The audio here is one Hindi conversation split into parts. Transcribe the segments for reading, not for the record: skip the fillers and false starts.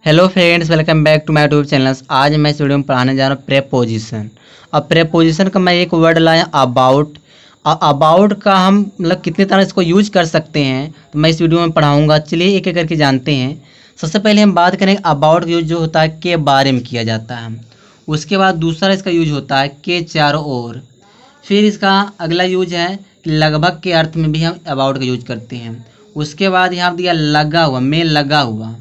Hello friends, welcome back to my YouTube channel. आज मैं इस वीडियो में पढ़ाने जा रहा हूँ प्रेपोजिशन। अब प्रेपोजिशन का मैं एक वर्ड लाया अबाउट। अबाउट का हम मतलब कितने तरह इसको यूज कर सकते हैं तो मैं इस वीडियो में पढ़ाऊँगा। चलिए एक एक करके जानते हैं। सबसे पहले हम बात करेंगे अबाउट का यूज जो होता है के बारे में किया जाता है। उसके बाद दूसरा इसका यूज होता है के चारों ओर। फिर इसका अगला यूज है कि लगभग के अर्थ में भी हम अबाउट का यूज करते हैं। उसके बाद यहाँ दिया लगा हुआ, में लगा हुआ।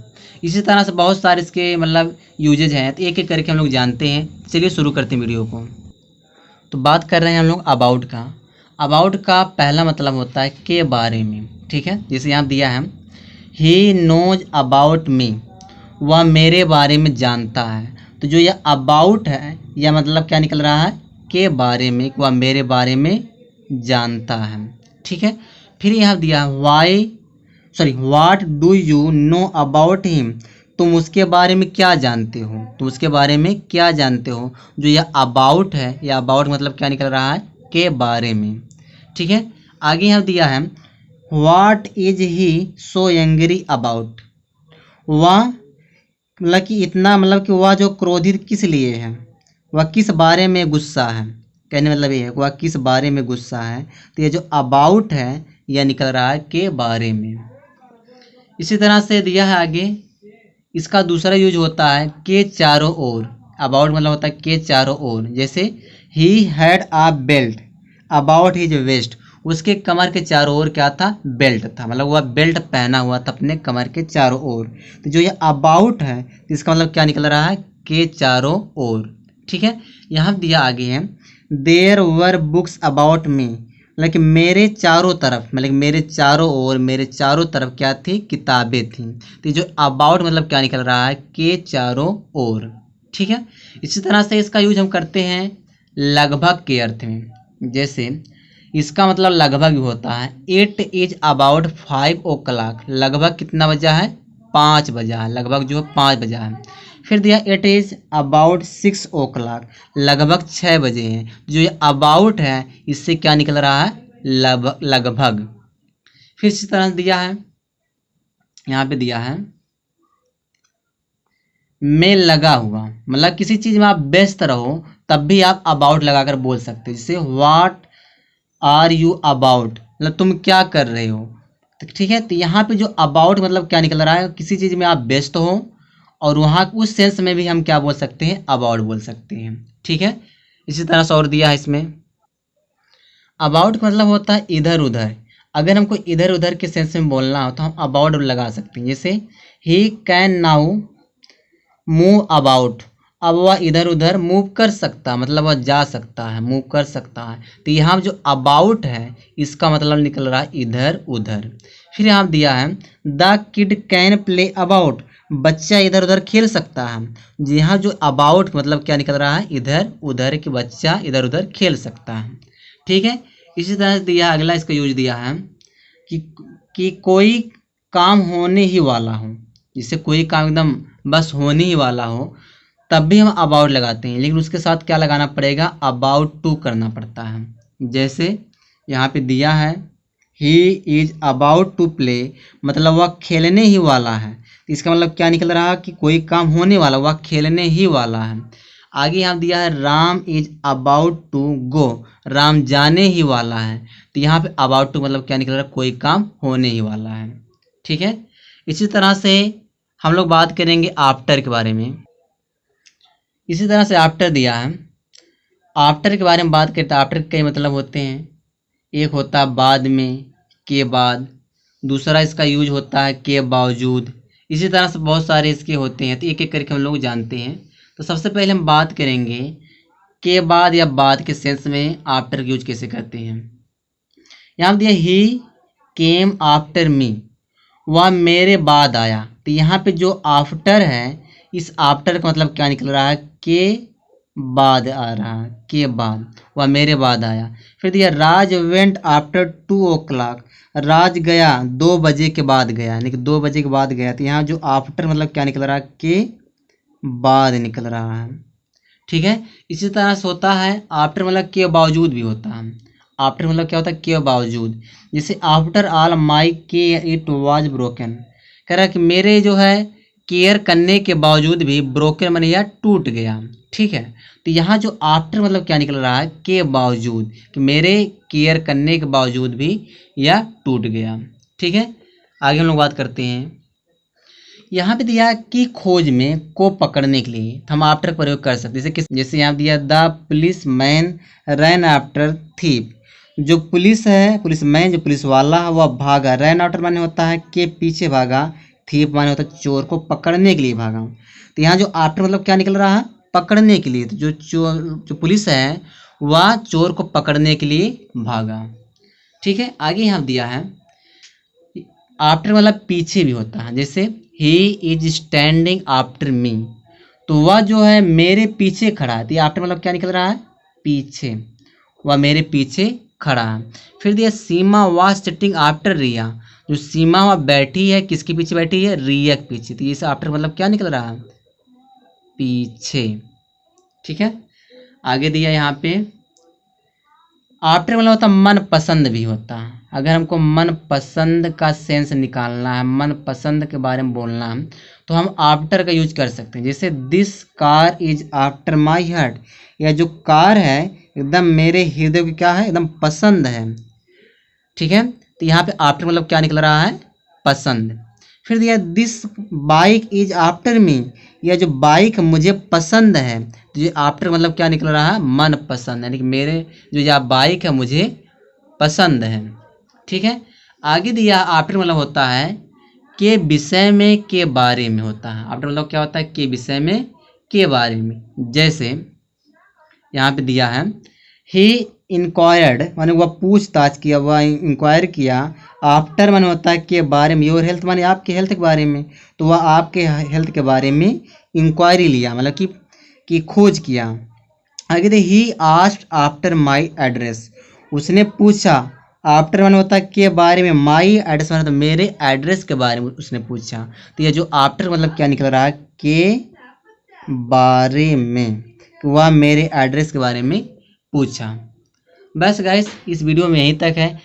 इसी तरह से बहुत सारे इसके मतलब यूजेज हैं, तो एक एक करके हम लोग जानते हैं। चलिए शुरू करते हैं वीडियो को। तो बात कर रहे हैं हम लोग अबाउट का। अबाउट का पहला मतलब होता है के बारे में, ठीक है। जैसे यहाँ दिया है ही नोज अबाउट मी, वह मेरे बारे में जानता है। तो जो यह अबाउट है यह मतलब क्या निकल रहा है, के बारे में, वह मेरे बारे में जानता है, ठीक है। फिर यहाँ दिया what do you know about him, तुम उसके बारे में क्या जानते हो, तुम उसके बारे में क्या जानते हो। जो यह अबाउट है, यह अबाउट मतलब क्या निकल रहा है, के बारे में, ठीक है। आगे यहाँ दिया है what is he so angry about, वह मतलब कि इतना मतलब कि वह जो क्रोधित किस लिए है, वह किस बारे में गुस्सा है। कहने मतलब ये है कि वह किस बारे में गुस्सा है। तो ये जो अबाउट है यह निकल रहा है के बारे में। इसी तरह से दिया है आगे, इसका दूसरा यूज होता है के चारों ओर। अबाउट मतलब होता है के चारों ओर। जैसे ही had a belt about his waist, उसके कमर के चारों ओर क्या था, बेल्ट था, मतलब वह बेल्ट पहना हुआ था अपने कमर के चारों ओर। तो जो ये अबाउट है इसका मतलब क्या निकल रहा है, के चारों ओर, ठीक है। यहाँ दिया आगे है there were books about me, मतलब कि मेरे चारों तरफ, मतलब मेरे चारों ओर, मेरे चारों तरफ क्या थी, किताबें थीं। तो जो अबाउट मतलब क्या निकल रहा है, के चारों ओर, ठीक है। इसी तरह से इसका यूज हम करते हैं लगभग के अर्थ में। जैसे इसका मतलब लगभग भी होता है इट इज अबाउट 5 o'clock, लगभग कितना बजा है, 5 बजा है, लगभग जो है 5 बजा है। फिर दिया इट इज अबाउट 6 o'clock, लगभग 6 बजे हैं। जो ये अबाउट है इससे क्या निकल रहा है, लगभग। फिर इसी तरह दिया है, यहाँ पे दिया है में लगा हुआ, मतलब किसी चीज में आप व्यस्त रहो तब भी आप अबाउट लगाकर बोल सकते हो। जैसे व्हाट आर यू अबाउट, मतलब तुम क्या कर रहे हो, तो ठीक है। तो यहाँ पे जो अबाउट मतलब क्या निकल रहा है, किसी चीज में आप व्यस्त हो, और वहाँ उस सेंस में भी हम क्या बोल सकते हैं, अबाउट बोल सकते हैं, ठीक है। इसी तरह से और दिया है इसमें अबाउट का मतलब होता है इधर उधर। अगर हमको इधर उधर के सेंस में बोलना हो तो हम अबाउट लगा सकते हैं। जैसे he can now move about, अब वह इधर उधर मूव कर सकता, मतलब वह जा सकता है, मूव कर सकता है। तो यहाँ जो अबाउट है इसका मतलब निकल रहा है इधर उधर। फिर यहाँ दिया है the kid can play about, बच्चा इधर उधर खेल सकता है। यहाँ जो अबाउट मतलब क्या निकल रहा है, इधर उधर कि बच्चा इधर उधर खेल सकता है, ठीक है। इसी तरह से दिया अगला इसका यूज दिया है कि कि कोई काम होने ही वाला हो, जिससे कोई काम एकदम बस होने ही वाला हो तब भी हम अबाउट लगाते हैं, लेकिन उसके साथ क्या लगाना पड़ेगा, अबाउट टू करना पड़ता है। जैसे यहाँ पे दिया है he is about to play, मतलब वह खेलने ही वाला है। तो इसका मतलब क्या निकल रहा है कि कोई काम होने वाला, वह खेलने ही वाला है। आगे यहाँ दिया है Ram is about to go, Ram जाने ही वाला है। तो यहाँ पे अबाउट टू मतलब क्या निकल रहा है, कोई काम होने ही वाला है, ठीक है। इसी तरह से हम लोग बात करेंगे आफ्टर के बारे में। इसी तरह से आफ्टर दिया है, आफ्टर के बारे में बात करते हैं। आफ्टर के कई मतलब होते हैं, एक होता है बाद में, के बाद। दूसरा इसका यूज होता है के बावजूद। इसी तरह से बहुत सारे इसके होते हैं, तो एक एक करके हम लोग जानते हैं। तो सबसे पहले हम बात करेंगे के बाद या बाद के सेंस में आफ्टर यूज कैसे करते हैं। यहाँ दिया ही केम आफ्टर मी, वह मेरे बाद आया। तो यहाँ पे जो आफ्टर है इस आफ्टर का मतलब क्या निकल रहा है, के बाद आ रहा है, के बाद, वह मेरे बाद आया। फिर दिया राज वेंट आफ्टर 2 o'clock, राज गया 2 बजे के बाद गया, यानी कि 2 बजे के बाद गया। तो यहाँ जो आफ्टर मतलब क्या निकल रहा है, के बाद निकल रहा है, ठीक है। इसी तरह से होता है आफ्टर मतलब के बावजूद भी होता है। आफ्टर मतलब क्या होता है, के बावजूद। जैसे आफ्टर ऑल माई के इट वाज ब्रोकन, कह रहा है कि मेरे जो है केयर करने के बावजूद भी ब्रोकन माने या टूट गया। ठीक है, तो यहाँ जो आफ्टर मतलब क्या निकल रहा है, के बावजूद, कि मेरे केयर करने के बावजूद भी यह टूट गया। ठीक है, आगे हम लोग बात करते हैं। यहाँ पे दिया कि खोज में को पकड़ने के लिए हम आफ्टर का प्रयोग कर सकते हैं। जैसे यहाँ दिया the police man rain after thief, जो पुलिस है, पुलिस मैन जो पुलिस वाला है वह भागा। रैन आफ्टर माने होता है के पीछे भागा, थीप माने होता है चोर को पकड़ने के लिए भागा। तो यहाँ जो आफ्टर मतलब क्या निकल रहा है, पकड़ने के लिए। तो जो पुलिस है वह चोर को पकड़ने के लिए भागा। ठीक है, आगे यहाँ दिया है आफ्टर मतलब पीछे भी होता है। जैसे he is standing after me, तो वह जो है मेरे पीछे खड़ा है। तो आफ्टर मतलब क्या निकल रहा है, पीछे, वह मेरे पीछे खड़ा है। फिर दिया सीमा वॉज सिटिंग आफ्टर रिया, जो सीमा वह बैठी है किसके पीछे बैठी है, रिया के पीछे। तो ये से आफ्टर मतलब क्या निकल रहा है, पीछे। ठीक है, आगे दिया यहाँ पे आफ्टर मतलब होता है मन पसंद भी होता है। अगर हमको मन पसंद का सेंस निकालना है, मन पसंद के बारे में बोलना है, तो हम आफ्टर का यूज कर सकते हैं। जैसे this car is after my heart, यह जो कार है एकदम मेरे हृदय की क्या है, एकदम पसंद है। ठीक है, तो यहाँ पे आफ्टर मतलब क्या निकल रहा है, पसंद। फिर दिया this bike is after me, यह जो बाइक मुझे पसंद है। तो ये आफ्टर मतलब क्या निकल रहा है, मन पसंद, यानी कि मेरे जो यह बाइक है मुझे पसंद है। ठीक है, आगे दिया आफ्टर मतलब होता है के विषय में, के बारे में होता है। आफ्टर मतलब क्या होता है, के विषय में, के बारे में। जैसे यहाँ पे दिया है ही इंक्वायर्ड माने वह पूछताछ किया, वह इंक्वायर किया। आफ्टर माने होता है के बारे में, योर हेल्थ माने आपके हेल्थ के बारे में। तो वह आपके हेल्थ के बारे में इंक्वायरी लिया, मतलब कि खोज किया। आगे दे he asked after my address, उसने पूछा। आफ्टर माने होता है के बारे में, माई एड्रेस माने तो मेरे एड्रेस के बारे में उसने पूछा। तो ये जो आफ्टर मतलब क्या निकल रहा है, के बारे में, वह मेरे एड्रेस के बारे में पूछा। बस गाइस, इस वीडियो में यहीं तक है।